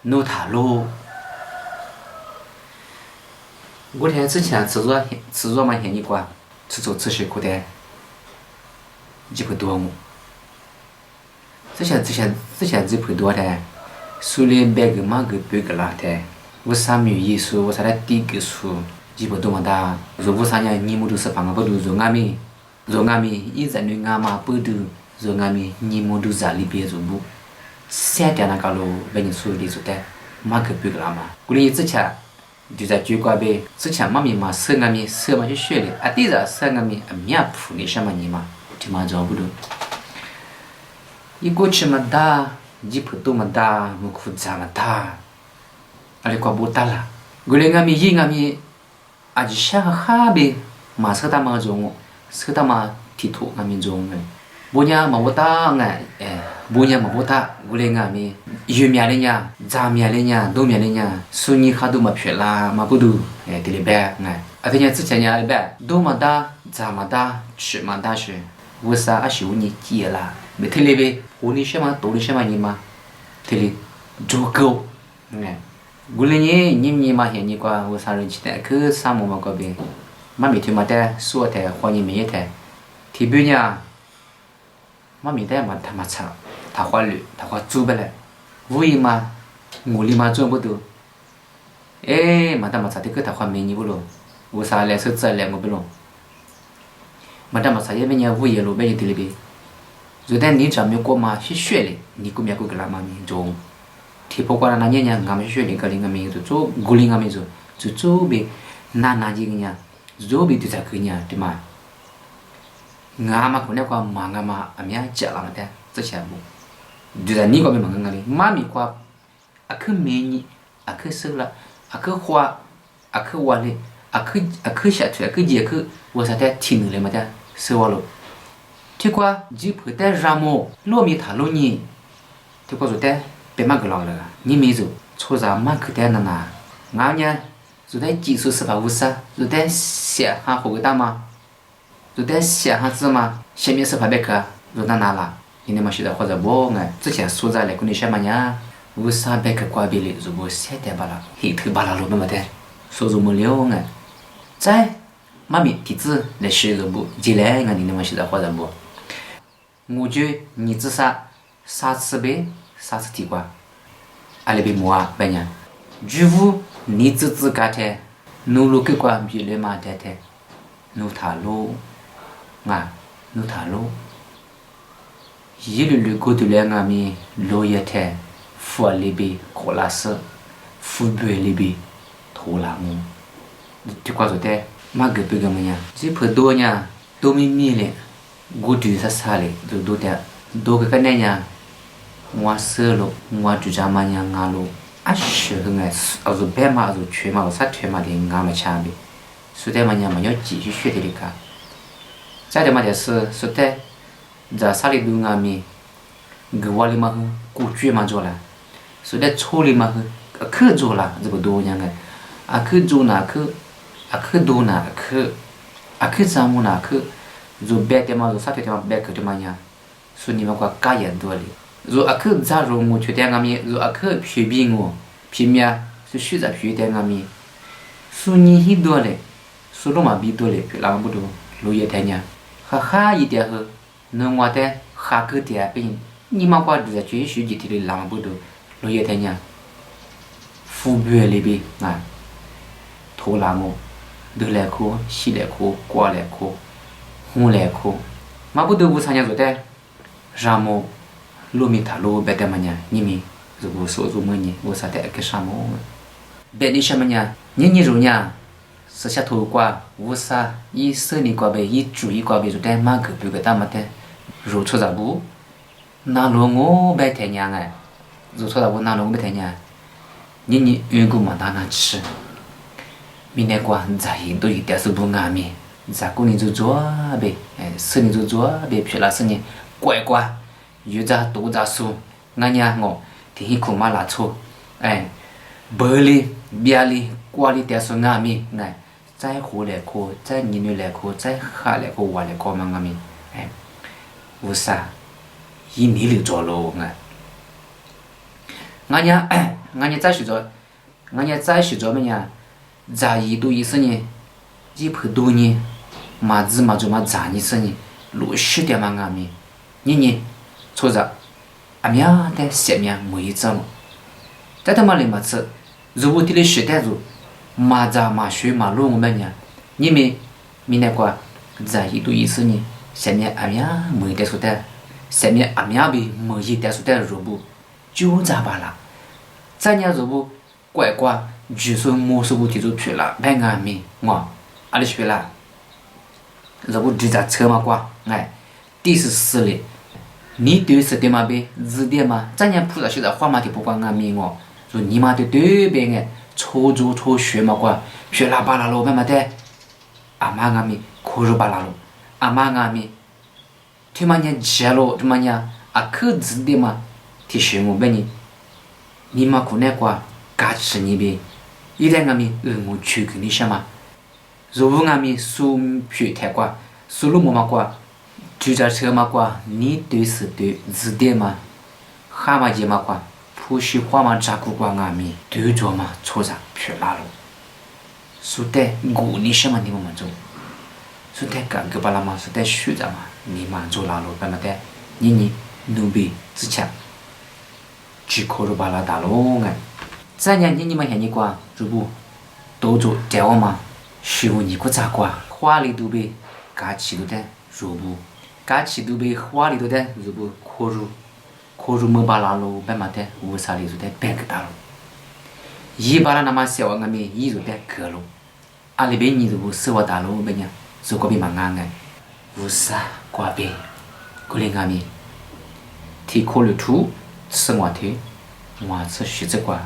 努他路。我天之前吃着嘛嫌你瓜，吃水果的100多么？之前100多的，手里背个嘛个背个啦的，我3米1数，我才来低个数100多么大，如果3年你们都是帮我不都做俺们一直女俺嘛不都做俺们你们都在里边做不，3天那个路被你手里做的，嘛个背个啦嘛，过年之前。就在酒馆呗，之前妈咪嘛生俺们生嘛就学的，啊，第二生俺们面铺的什么你嘛，听嘛找不到。一过去嘛大，100多嘛大，我裤子嘛大，阿里挂不大了。过来俺们，啊就想哈呗，嘛说他嘛种，说他嘛剃头俺们种的，不然嘛不大俺不然嘛不大，过来俺们。有面的呀，杂面的呀，多面的呀，所以哈都嘛撇啦，嘛不都这里边啊，人家之前呀边多嘛大，杂嘛大，吃嘛大是，为啥啊是你记啦？没这里边，我你什么多的什么你嘛，这里足够，过来你嘛现你瓜，为啥人记得去啥么嘛个边，嘛没听嘛的，说的欢迎没的，提别呀，嘛没得嘛他妈差，他花绿，他花猪不嘞。无意嘛，我里嘛做不到，嘛他妈查的个他花没你不咯，为啥来说这两个不咯？嘛他妈查也没人无意路没得里边，就但你这没过嘛是学的，你过没过个啦嘛咪种，提不过来那年俺们学的个零俺们就做，古零俺们就做呗，那几个人，做呗就在个人对嘛？俺嘛可能过嘛俺嘛俺们家了嘛的，这些不。就在你个边忙个哩，妈咪瓜，阿去美你，阿去收了，阿去花，阿去挖哩，阿去下去，阿去接去，我啥的听了嘛的，收完了。这瓜就不带让么，糯米塔糯米，这瓜就带别嘛个浪了，你没走，错啥嘛去带那呐？俺呢，就带技术是吧？为啥？就带写哈火个大嘛，就带写哈字嘛，下面是怕别个，就那啦。你嘛学的或者不之前说在来跟你什么呀？为啥别个挂别哩？如果现在巴拉，黑头巴拉路那么的，说什么了在妈咪弟子来学的不？进来你嘛学的或者不？我觉你至少3次呗，3次提过，阿里边么啊？别人，如果你自家的，努力去挂别哩嘛的，努塔路，努塔路。一路过的两个米，落叶台，富里边考拉斯，富北里边，土拉木，就挂着的，嘛个别个么样？这不多呢，多米嘞，我住啥嘞？就多的，多个那样，我舍了，我住家嘛样俺路，啊是个also白嘛，also全嘛，啥全嘛的俺们差别，所以嘛样嘛要继续学的个，再的嘛就是说的。在啥里都俺们，个窝里嘛哼，古居嘛做了，所以在村里嘛哼，去做了这个多样个，去做哪去多哪去啥么哪去，做白的嘛做啥的嘛白去的嘛样，所以你们个家人多哩，做去咋做我觉得俺们做去皮饼我皮面是学着皮的俺们，所以你很多嘞，所以嘛比多嘞，皮啷不多，路也太娘，哈一点呵。能我的哈个点病，你妈瓜子在学习几天的浪不多，落叶太阳，富别里边土拉木，得来苦，西来苦，瓜来苦，红来苦，嘛不都不参加做的，啥么，路米塔路别的么样，你们如果说做么呢，我啥的个啥么，别的什么呢，你做呢？是下头瓜，为啥一生你瓜呗，一煮一瓜呗，就带嘛个别个大么的。如错咋不？那罗我白天娘如错咋不？那罗我白天娘，你员工嘛哪吃？明天过咱印度一点是不安眠，咱过年就做呗，生年就做呗，皮拉生年乖，有咋多咋说，俺娘我天空嘛拉错，白里边里瓜里点是安眠，再活来过，再年来过，再下来过，活来过嘛安眠，为啥？一年里做咯俺娘再去做么呀？在一度一十年，100多年，嘛子嘛就嘛在你身呢，60点嘛阿咪，你错着，阿喵的下面没着么？在他妈里嘛吃，如果地里时代住，嘛在嘛水嘛路我们呢，你们明年过，在一度一十年，下面阿喵没得说的，下面阿喵比没一点说的入不，就咋巴啦？咱家入不乖乖。就说没说不提出去了，白阿咪我阿里去了，如果直接车嘛挂，哎，第14嘞，你对是对嘛呗，是的嘛，咱家菩萨现在花嘛的不管阿咪我，说你嘛的对边哎，抽猪抽血嘛挂，血拉巴拉罗白嘛的，阿妈阿咪苦肉巴拉罗，阿妈阿咪，他妈娘吃了，他妈娘阿可是的嘛，提醒我呗你嘛苦那挂，嘎吃你呗。一旦阿咪我去给你什么？如果阿咪苏皮太瓜，苏鲁么嘛瓜，就在车嘛瓜，你对是对，是的嘛，蛤蟆节嘛瓜，普西花嘛扎古瓜阿咪，对着嘛错着皮拉了。苏得我你什么你们做？苏得干个巴拉嘛，苏得学着嘛，你嘛做拉了，干嘛的？你努比自强，只靠着巴拉打喽哎。咱家你们看你瓜，如不都做这样嘛？师傅你可咋瓜？花里都被嘎起都的，如不嘎起都被花里头的，如不可如没把拉路白嘛的，乌沙里头的白个大路。一把那么小我们一路的隔路，阿里边你如不是我大路边呀，是过边嘛安个，乌沙瓜边，过来阿咪，提考虑出生活题，我是学这瓜。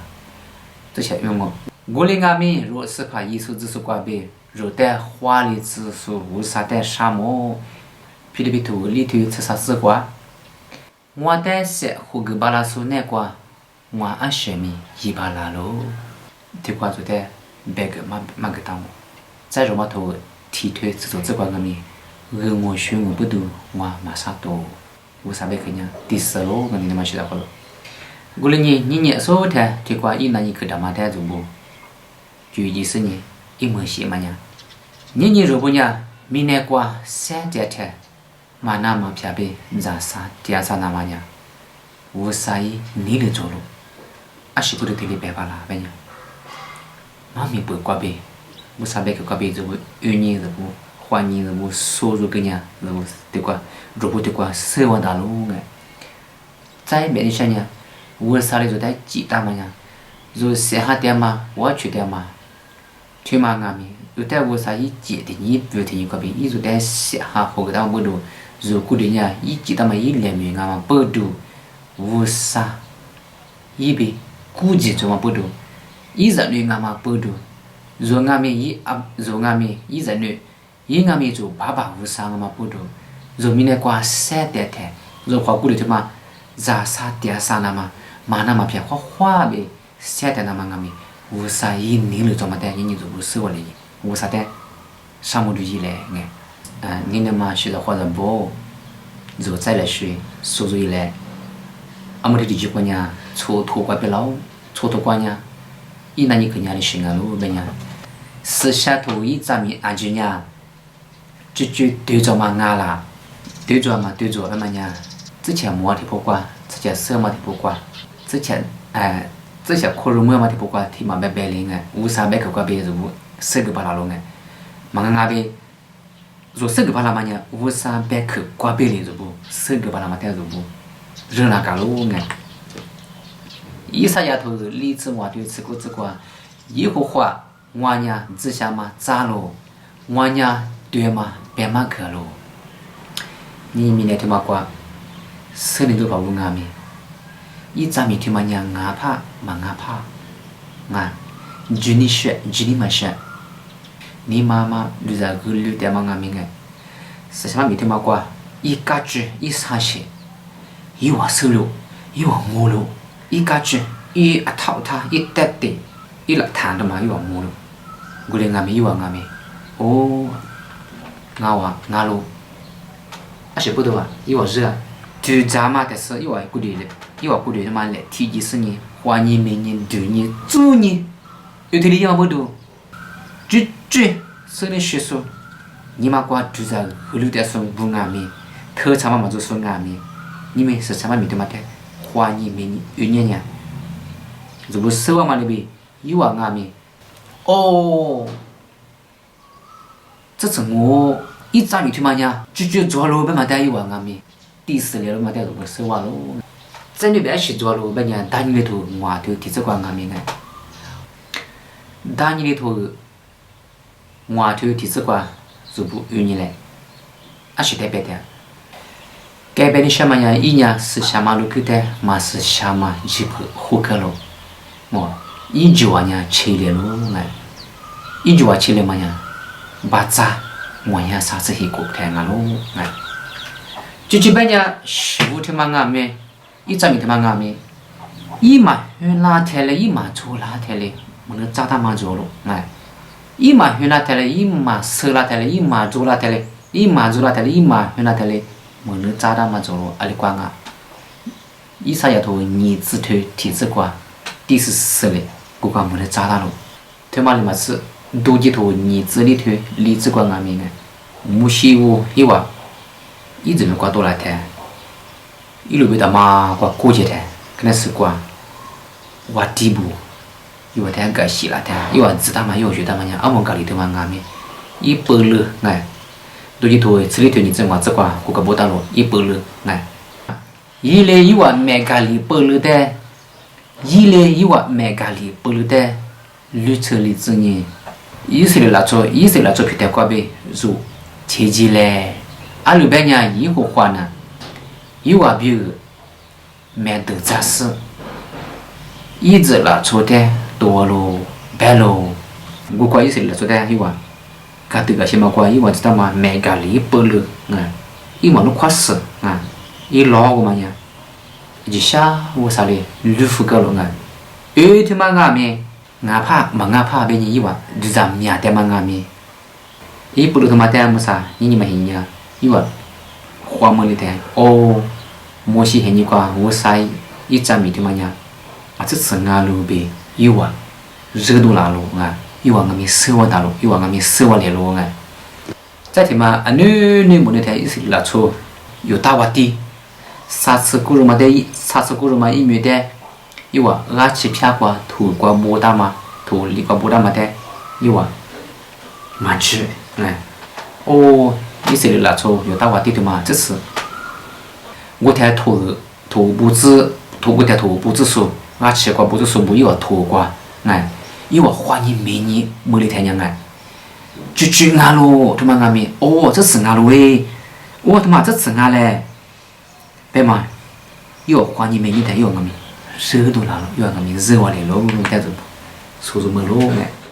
这些用么？我的阿咪若是怕艺术之术挂背，若带华丽之术无啥带沙漠，皮里皮头里头吃啥子瓜？我带些胡个巴拉苏那瓜，我按什么一巴拉喽？这瓜就带白个嘛个当么？再若嘛头提推制作这瓜阿咪，我学我不多，我马上多，无啥白个呢？第4喽，我你他妈学到好了。我的你说的，这瓜一那一个他妈的做不，就20年一模些嘛呢？你如不呢？明年瓜3天天，嘛那么偏别咋啥第二啥那嘛呢？无啥意你的做了，阿是不得特别白巴啦呗呢？妈咪不瓜别，无啥别个瓜别做不，2年做不，换年做不，收入个呢做不，这瓜如不这瓜生活大路哎，再别的些呢？我啥里做在鸡蛋嘛呀？做剩下点嘛，我去点嘛。去嘛阿咪，有在我啥一鸡的你不要听你个别，一做在剩下好个当不多，如果的呢，一鸡蛋嘛一2米阿嘛不多，我啥一边估计做嘛不多，1日阿嘛不多，如阿咪如阿咪1日一阿咪做爸我啥阿嘛不多，如明年过3天天，如花估的他妈咋啥点啥那么。嘛那么偏花呗，现在那么阿咪，无啥一年了做么的，你就不是我的，无啥的，上么就一来哎，你那么学的或者不，就再来学，说一来，阿么的第几关呀？错脱关别老，错脱关呀，一那你肯定的学啊路呗呀，是下头一咱们安全呀，就对着嘛阿啦，对着嘛阿么呀，之前没的不管，之前什么的不管。之前这些可容么嘛的不管提嘛白白领哎，无啥白个瓜别做不，4个巴拉龙哎，嘛阿边，做4个巴拉嘛呢，无啥白个瓜别哩做不，4个巴拉嘛带做不，热那个路哎，一啥丫头是荔枝嘛对吃过这个，一会话我呢只想嘛咋咯，我呢对嘛白嘛个咯，你明天他妈瓜，4年都跑不阿咪。一咱们他妈娘阿怕嘛阿怕，啊，就你学，就你嘛学，你妈妈就在个绿的嘛阿明个，是啥咪他妈瓜，一家子一啥些，一碗手肉，一碗馍肉，一家子一套一袋袋，一lap摊的嘛一碗馍肉，我的阿咪一碗阿咪，哦，阿路，阿是不多啊，一碗热。就咱嘛的是一碗固定的，一碗固定的嘛来提几10年，花年、明年、2年、5年，有的地方不多，句是的学说，你妈瓜住在河流的松不阿弥，特长嘛就说阿弥，你们是什么米的嘛的，花你们有年年，如果十万嘛那边有万阿弥，哦，这是我一张米的嘛呀，句做了别嘛的有万阿弥，第四年了嘛的如果十万了，真的别是做了别人打你的头，我头提这个阿弥呢，打你的头。我头提这个就不有你嘞，是特别的。改变的什么呀？一年是什么路去的，嘛是什么吉普户口路。一句话呢，起来路哎，一句话起来嘛呀，把咋我呀啥子去过台啊路哎。就这边呢，15天嘛俺们，100天嘛俺们，一嘛拉台嘞，一嘛做拉台嘞，我那咋他妈做路哎。一马去那台嘞，一马收那台嘞，一马做那台嘞，一马做那台嘞，一马去那台嘞，我能咋的嘛做咯？阿里瓜啊！一啥丫头儿子头体子瓜，第14嘞，我讲我能咋的咯？他妈的嘛是多几头儿子里头里子瓜阿面个，木西屋一话，一直没瓜多那台，一路被他妈瓜过节台，可能是瓜，挖地步。有天个洗了天，有知道嘛？有学他们呀，俺们家里头嘛俺们，一百了哎，都一头这里头你怎么这个，我个不打了，一百了哎，一来一万每家里百了的，一来一万每家里百了的，绿车里子呢，一岁来做皮带瓜呗，做切记嘞，俺那边呢一个话呢，一万比买豆杂事，一直来做的。多咯，白咯，我过一岁了，昨天一晚，他这个什么过一晚知道吗？每个礼拜了，一晚都快死啊！一老个嘛呀，一下我啥嘞，绿福个了他妈俺们，俺怕别人一晚就咱们家的嘛俺们，一不了他妈的么啥，你们人家一晚花么里的哦，莫西很你瓜我啥一张米的嘛呀，这是俺路呗。有啊，热度拉路啊，有啊，我们生活大路，有啊，我们生活来路啊。再听嘛，你们那天一是拉出有大瓦地，啥次过日嘛的，啥次过日嘛一米的，有啊，俺去偏过土过不大嘛，土里过不大嘛的，有啊，蛮吃哎。哦，一是拉出有大瓦地的嘛，这是我台土不子，土不子数。俺吃过不是说不要拖过，哎，有花你没你没得太阳哎，就俺咯，他妈俺们，哦，这是俺咯喂，我他妈这是俺嘞，别嘛，有花你没你太有俺们，热度来了，有俺们热完了咯，带着，说什么咯哎。